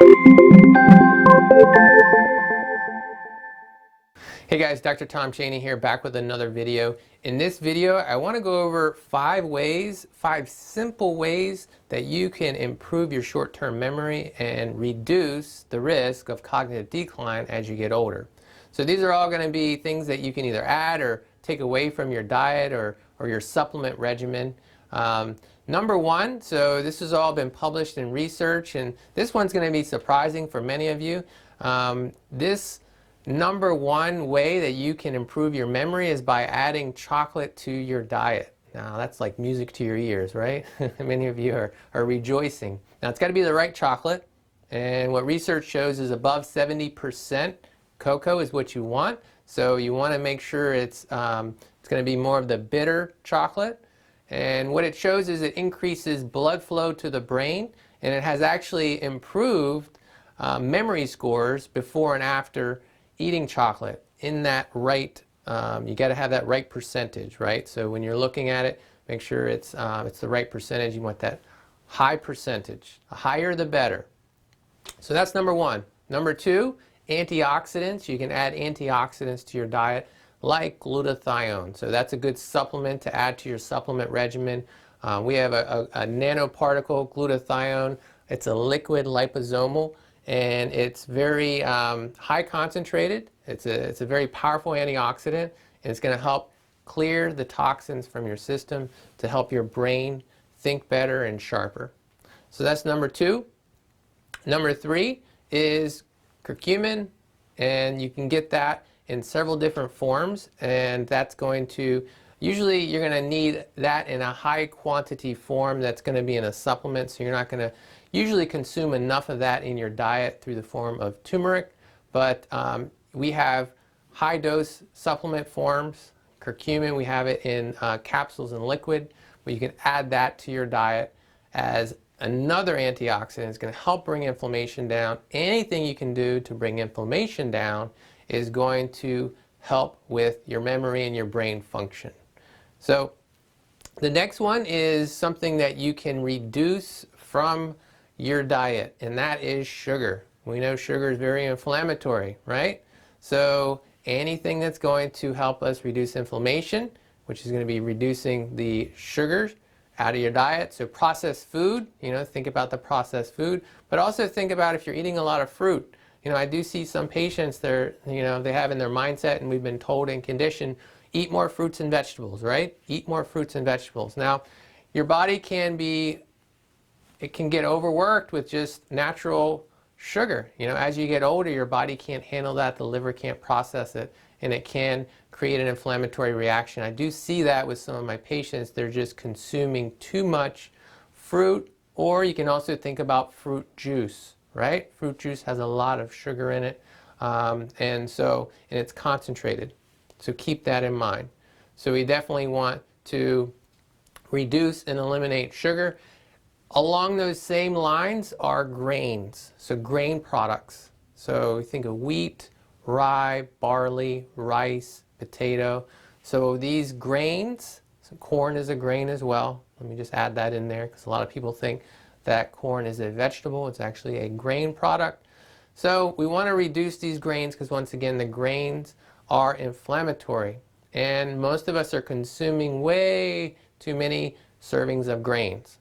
Hey guys, Dr. Tom Chaney here, back with another video. In this video, I want to go over 5 simple ways that you can improve your short-term memory and reduce the risk of cognitive decline as you get older. So these are all going to be things that you can either add or take away from your diet or your supplement regimen. Number one, so this has all been published in research, and this one's going to be surprising for many of you. This number one way that you can improve your memory is by adding chocolate to your diet. Now that's like music to your ears, right? Many of you are rejoicing. Now it's got to be the right chocolate, and what research shows is above 70% cocoa is what you want. So you want to make sure it's going to be more of the bitter chocolate. And what it shows is it increases blood flow to the brain, and it has actually improved memory scores before and after eating chocolate in that right, you got to have that right percentage, right? So when you're looking at it, make sure it's the right percentage. You want that high percentage. The higher the better. So that's number one. Number two, antioxidants. You can add antioxidants to your diet like glutathione. So that's a good supplement to add to your supplement regimen. We have a nanoparticle glutathione. It's a liquid liposomal, and it's very high concentrated. It's a very powerful antioxidant, and it's going to help clear the toxins from your system to help your brain think better and sharper. So that's number two. Number three is curcumin, and you can get that in several different forms, and that's going to, usually you're going to need that in a high quantity form that's going to be in a supplement, so you're not going to usually consume enough of that in your diet through the form of turmeric, but we have high dose supplement forms. Curcumin, we have it in capsules and liquid, but you can add that to your diet as another antioxidant. It's going to help bring inflammation down. Anything you can do to bring inflammation down is going to help with your memory and your brain function. So the next one is something that you can reduce from your diet, and that is sugar. We know sugar is very inflammatory, right? So anything that's going to help us reduce inflammation, which is going to be reducing the sugars out of your diet. So processed food, think about the processed food, but also think about if you're eating a lot of fruit. I do see some patients, they have in their mindset, and we've been told and conditioned, eat more fruits and vegetables, right? Eat more fruits and vegetables. Now, your body can get overworked with just natural sugar. As you get older, your body can't handle that, the liver can't process it, and it can create an inflammatory reaction. I do see that with some of my patients. They're just consuming too much fruit, or you can also think about fruit juice, right? Fruit juice has a lot of sugar in it, and it's concentrated. So keep that in mind. So we definitely want to reduce and eliminate sugar. Along those same lines are grains, so grain products. So think of wheat, rye, barley, rice, potato. So these grains, so corn is a grain as well. Let me just add that in there because a lot of people think that corn is a vegetable. It's actually a grain product. So we want to reduce these grains because, once again, the grains are inflammatory, and most of us are consuming way too many servings of grains.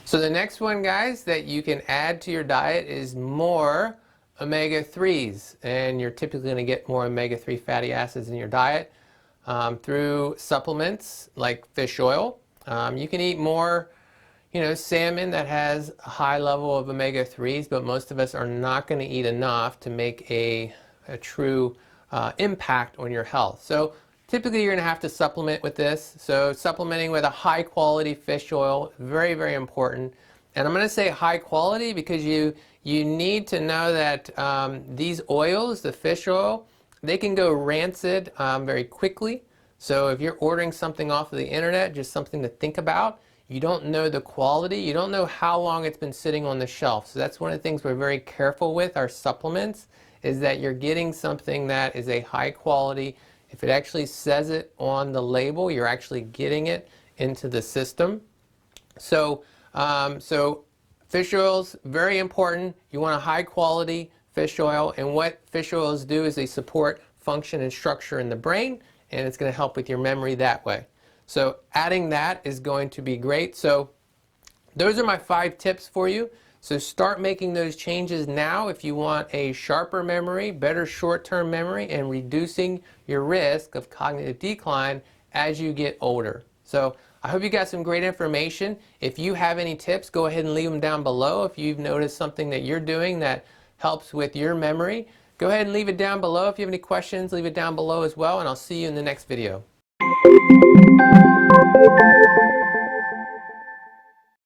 So the next one, guys, that you can add to your diet is more omega-3s, and you're typically going to get more omega-3 fatty acids in your diet through supplements like fish oil. You can eat more salmon that has a high level of omega-3s, but most of us are not going to eat enough to make a true impact on your health. So typically you're going to have to supplement with this. So supplementing with a high quality fish oil, very, very important. And I'm going to say high quality because you need to know that these oils, the fish oil, they can go rancid very quickly. So if you're ordering something off of the internet, just something to think about. You don't know the quality, you don't know how long it's been sitting on the shelf. So that's one of the things we're very careful with our supplements, is that you're getting something that is a high quality. If it actually says it on the label, you're actually getting it into the system. So Fish oils, very important. You want a high quality fish oil, and what fish oils do is they support function and structure in the brain, and it's going to help with your memory that way. So adding that is going to be great. So those are my 5 tips for you. So start making those changes now if you want a sharper memory, better short-term memory, and reducing your risk of cognitive decline as you get older. So I hope you got some great information. If you have any tips, go ahead and leave them down below. If you've noticed something that you're doing that helps with your memory, go ahead and leave it down below. If you have any questions, leave it down below as well, and I'll see you in the next video.